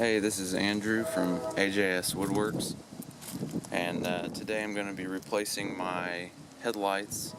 Hey, this is Andrew from AJS Woodworks, and today I'm going to be replacing my headlights.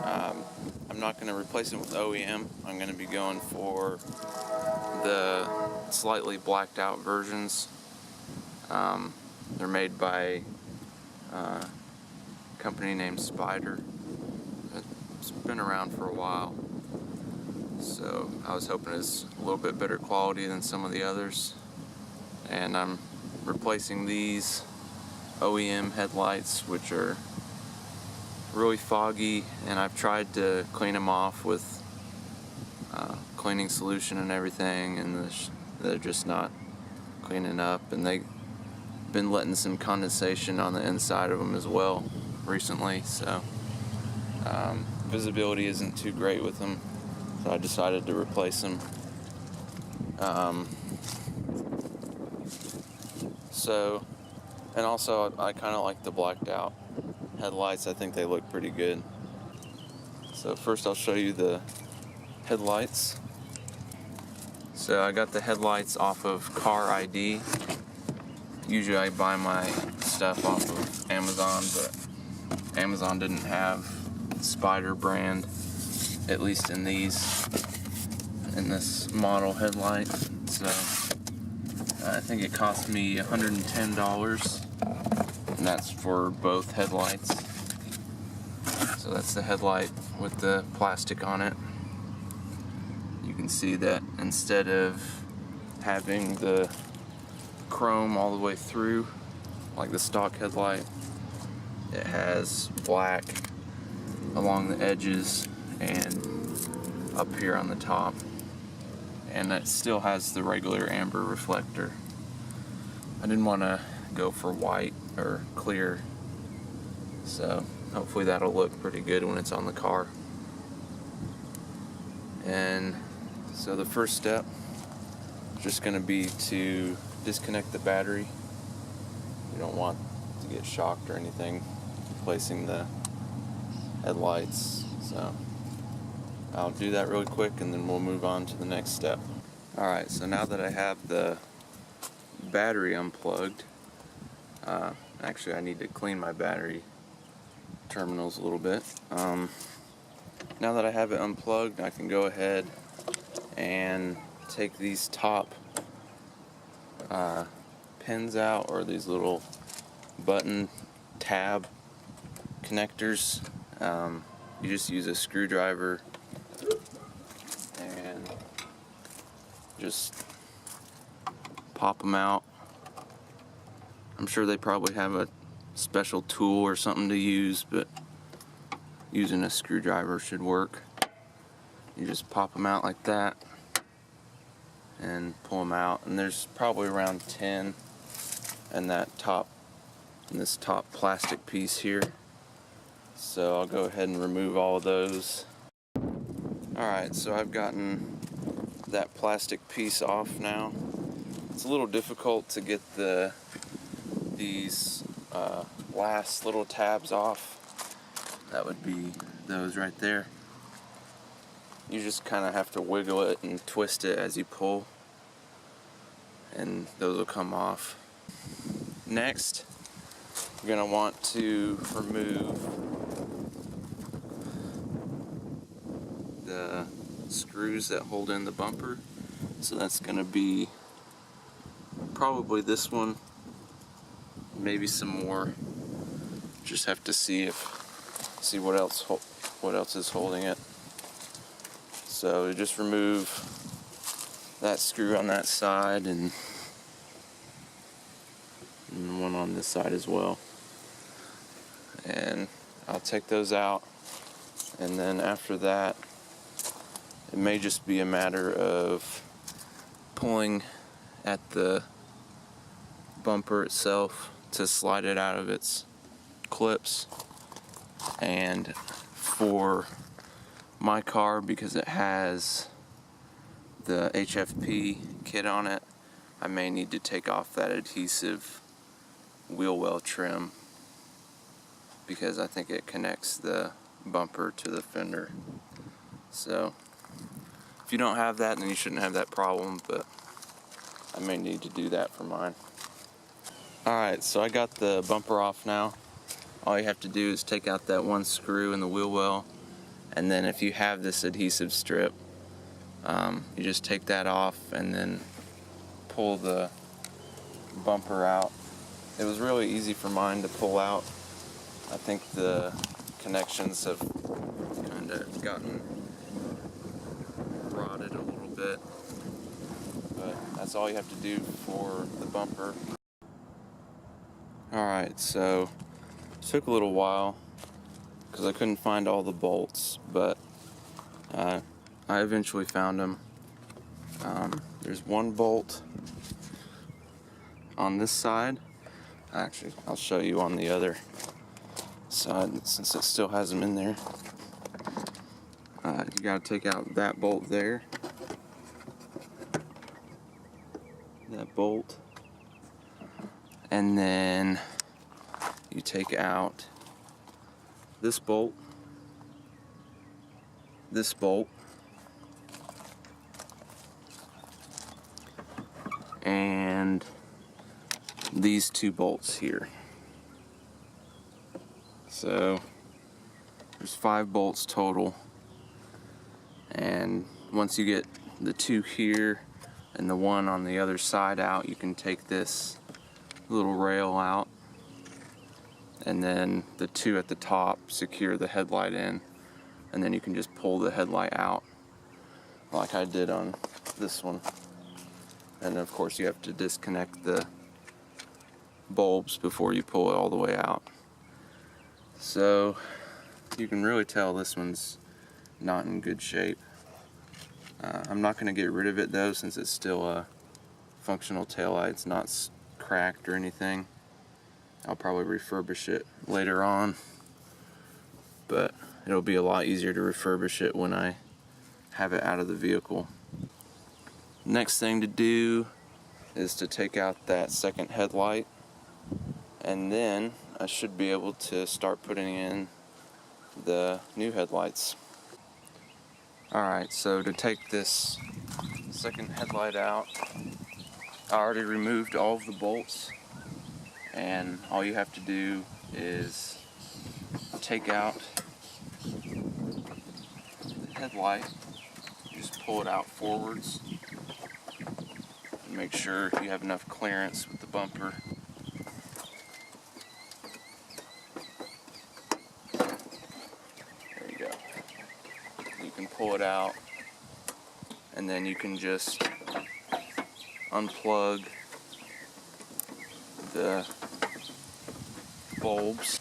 I'm not going to replace them with OEM. I'm going to be going for the slightly blacked out versions. They're made by a company named Spyder. It's been around for a while, so I was hoping it's a little bit better quality than some of the others. And I'm replacing these OEM headlights, which are really foggy, and I've tried to clean them off with cleaning solution and everything, and they're just not cleaning up, and they've been letting some condensation on the inside of them as well recently, so visibility isn't too great with them, so I decided to replace them. And also I kind of like the blacked out headlights. I think they look pretty good. So first I'll show you the headlights. So I got the headlights off of CariD. Usually I buy my stuff off of Amazon, but Amazon didn't have Spyder brand, at least in this model headlight. So I think it cost me $110, and that's for both headlights. So that's the headlight with the plastic on it. You can see that instead of having the chrome all the way through like the stock headlight, it has black along the edges and up here on the top, and it still has the regular amber reflector. I didn't want to go for white or clear, so hopefully that'll look pretty good when it's on the car. And so the first step is just going to be to disconnect the battery. You don't want to get shocked or anything replacing the headlights, so I'll do that really quick and then we'll move on to the next step. Alright, so now that I have the battery unplugged, actually I need to clean my battery terminals a little bit. Now that I have it unplugged, I can go ahead and take these top pins out, or these little button tab connectors. You just use a screwdriver and just pop them out. I'm sure they probably have a special tool or something to use, but using a screwdriver should work. You just pop them out like that and pull them out, and there's probably around 10 in this top plastic piece here. So I'll go ahead and remove all of those. Alright, so I've gotten that plastic piece off now. It's a little difficult to get these last little tabs off. That would be those right there. You just kind of have to wiggle it and twist it as you pull, and those will come off. Next, you're going to want to remove the screws that hold in the bumper. So that's going to be probably this one, maybe some more. Just have to see what else is holding it. So you just remove that screw on that side and one on this side as well. And I'll take those out, and then after that it may just be a matter of pulling at the bumper itself to slide it out of its clips. And for my car, because it has the HFP kit on it, I may need to take off that adhesive wheel well trim, because I think it connects the bumper to the fender. So if you don't have that, then you shouldn't have that problem, but I may need to do that for mine. Alright, so I got the bumper off now. All you have to do is take out that one screw in the wheel well, and then if you have this adhesive strip, you just take that off and then pull the bumper out. It was really easy for mine to pull out. I think the connections have kind of gotten rotted a little bit, but that's all you have to do for the bumper. Alright, so it took a little while because I couldn't find all the bolts, but I eventually found them. There's one bolt on this side. Actually, I'll show you on the other side since it still has them in there. You gotta take out that bolt there, that bolt, and then you take out this bolt, and these two bolts here. So there's 5 bolts total, and once you get the 2 here and the one on the other side out, you can take this little rail out, and then the 2 at the top secure the headlight in, and then you can just pull the headlight out like I did on this one. And of course you have to disconnect the bulbs before you pull it all the way out. So you can really tell this one's not in good shape. I'm not going to get rid of it though, since it's still a functional taillight. It's not cracked or anything. I'll probably refurbish it later on, but it'll be a lot easier to refurbish it when I have it out of the vehicle. Next thing to do is to take out that second headlight, and then I should be able to start putting in the new headlights. Alright, so to take this second headlight out, I already removed all of the bolts, and all you have to do is take out the headlight, just pull it out forwards, and make sure you have enough clearance with the bumper. There you go. You can pull it out, and then you can just unplug the bulbs.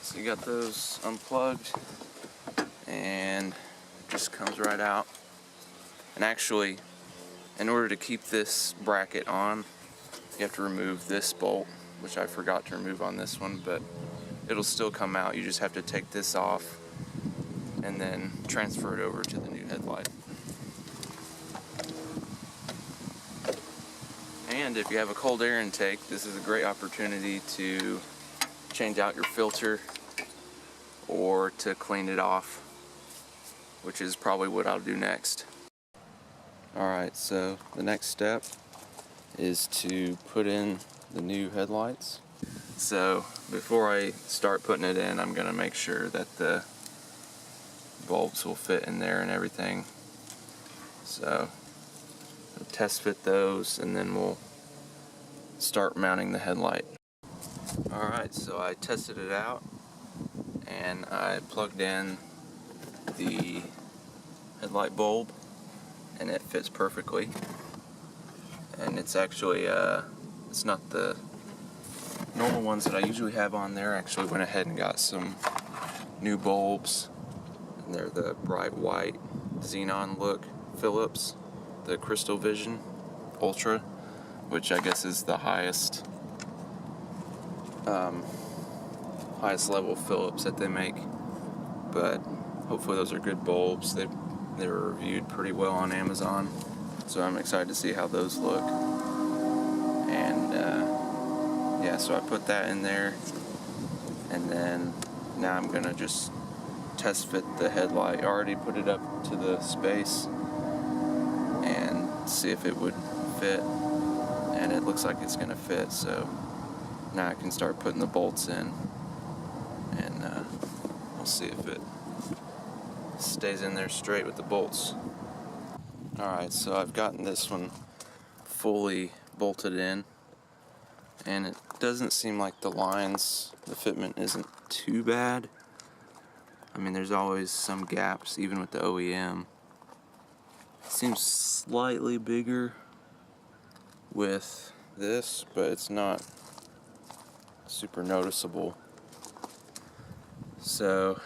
So you got those unplugged, and it just comes right out. And actually, in order to keep this bracket on, you have to remove this bolt, which I forgot to remove on this one, but it'll still come out. You just have to take this off and then transfer it over to the new headlight. And if you have a cold air intake, this is a great opportunity to change out your filter or to clean it off, which is probably what I'll do next. Alright, so the next step is to put in the new headlights. So before I start putting it in, I'm going to make sure that the bulbs will fit in there and everything. So I'll test fit those, and then we'll start mounting the headlight. Alright, so I tested it out, and I plugged in the headlight bulb, and it fits perfectly. And it's actually it's not the normal ones that I usually have on there. I actually went ahead and got some new bulbs, and they're the bright white xenon look Phillips, the Crystal Vision Ultra, which I guess is the highest level Phillips that they make. But hopefully those are good bulbs. They were reviewed pretty well on Amazon, so I'm excited to see how those look. And yeah, so I put that in there, and then now I'm gonna just test fit the headlight. I already put it up to the space and to see if it would fit, and it looks like it's going to fit, so now I can start putting the bolts in, and we'll see if it stays in there straight with the bolts. Alright, so I've gotten this one fully bolted in, and it doesn't seem like the lines, the fitment isn't too bad. I mean, there's always some gaps, even with the OEM. It seems slightly bigger with this, but it's not super noticeable. So,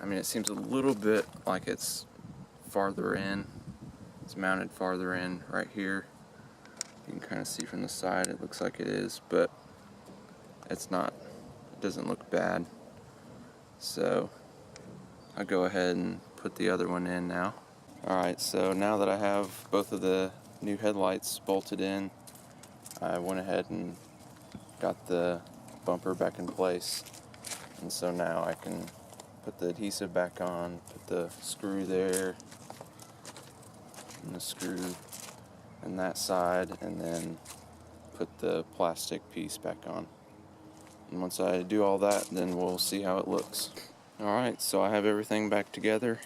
I mean, it seems a little bit like it's farther in. It's mounted farther in right here. You can kind of see from the side it looks like it is, but it's not. It doesn't look bad. So I'll go ahead and put the other one in now. Alright, so now that I have both of the new headlights bolted in, I went ahead and got the bumper back in place. And so now I can put the adhesive back on, put the screw there, and the screw on that side, and then put the plastic piece back on. And once I do all that, then we'll see how it looks. Alright, so I have everything back together.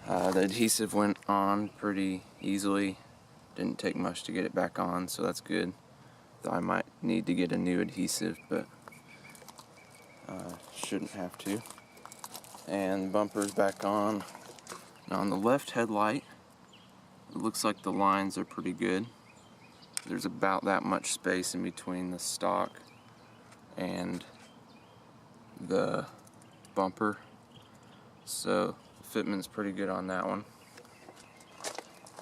The adhesive went on pretty easily. Didn't take much to get it back on, so that's good. I might need to get a new adhesive, but shouldn't have to. And the bumper's back on. Now on the left headlight, it looks like the lines are pretty good. There's about that much space in between the stock and the bumper, so the fitment's pretty good on that one.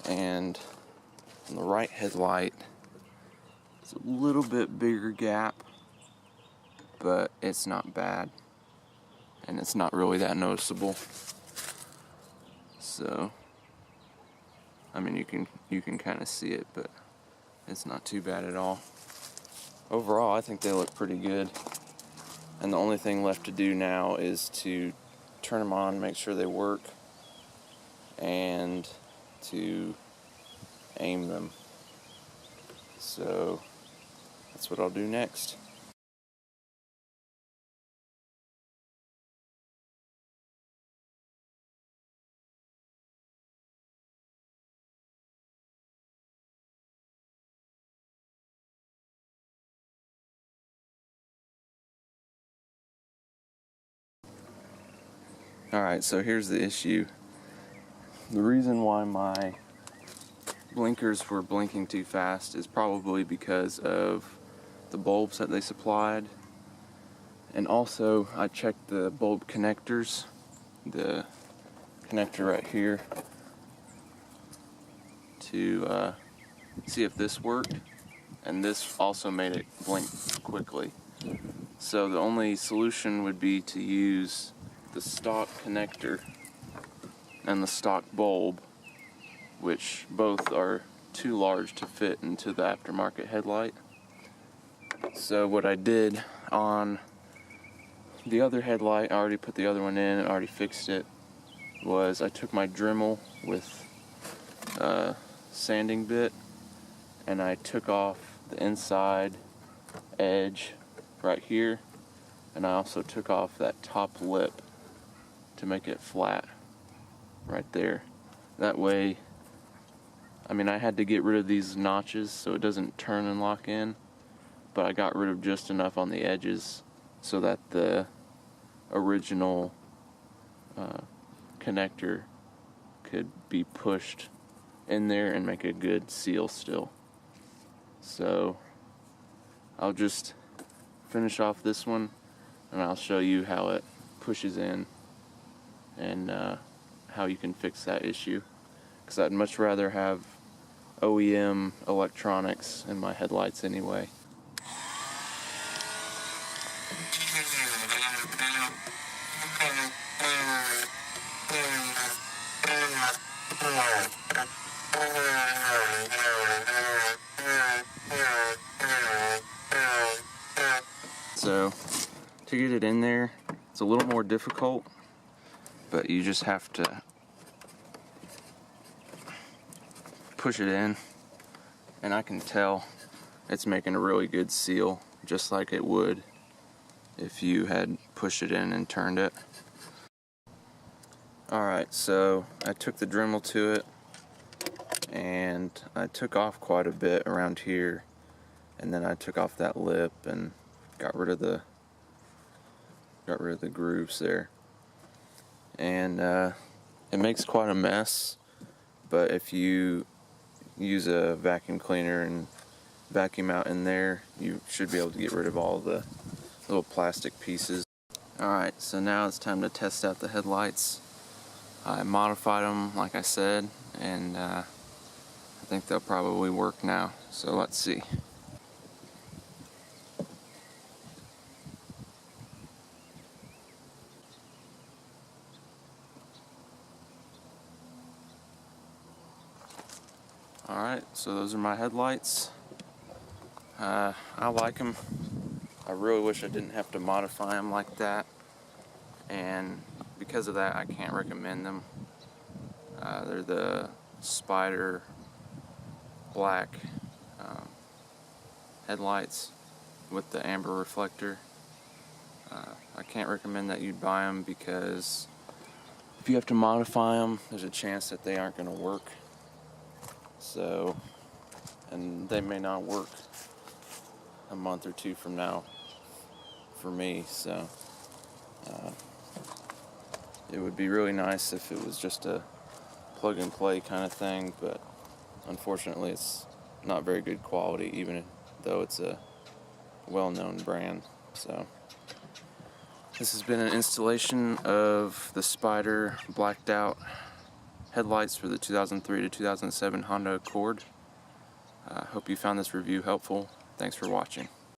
And on the right headlight, it's a little bit bigger gap, but it's not bad, and it's not really that noticeable. So I mean, you can kind of see it, but it's not too bad at all. Overall, I think they look pretty good. And the only thing left to do now is to turn them on, make sure they work, and to aim them. So that's what I'll do next. Alright, so here's the issue. The reason why my blinkers were blinking too fast is probably because of the bulbs that they supplied. And also, I checked the bulb connectors, the connector right here, to see if this worked. And this also made it blink quickly. So the only solution would be to use the stock connector and the stock bulb, which both are too large to fit into the aftermarket headlight. So what I did on the other headlight, I already put the other one in and already fixed it, was I took my Dremel with a sanding bit and I took off the inside edge right here, and I also took off that top lip to make it flat right there. That way, I mean, I had to get rid of these notches so it doesn't turn and lock in, but I got rid of just enough on the edges so that the original connector could be pushed in there and make a good seal still. So I'll just finish off this one and I'll show you how it pushes in and how you can fix that issue, because I'd much rather have OEM electronics in my headlights anyway. So to get it in there, it's a little more difficult, but you just have to push it in, and I can tell it's making a really good seal, just like it would if you had pushed it in and turned it. Alright, so I took the Dremel to it, and I took off quite a bit around here, and then I took off that lip and got rid of the grooves there. And it makes quite a mess, but if you use a vacuum cleaner and vacuum out in there, you should be able to get rid of all the little plastic pieces. Alright, so now it's time to test out the headlights. I modified them, like I said, and I think they'll probably work now, so let's see. Alright, so those are my headlights. I like them. I really wish I didn't have to modify them like that, and because of that I can't recommend them. They're the Spyder black headlights with the amber reflector. I can't recommend that you buy them because if you have to modify them, there's a chance that they aren't going to work. So, and they may not work a month or two from now for me, so it would be really nice if it was just a plug and play kind of thing, but unfortunately it's not very good quality, even though it's a well-known brand. So this has been an installation of the Spyder blacked out headlights for the 2003 to 2007 Honda Accord. I hope you found this review helpful. Thanks for watching.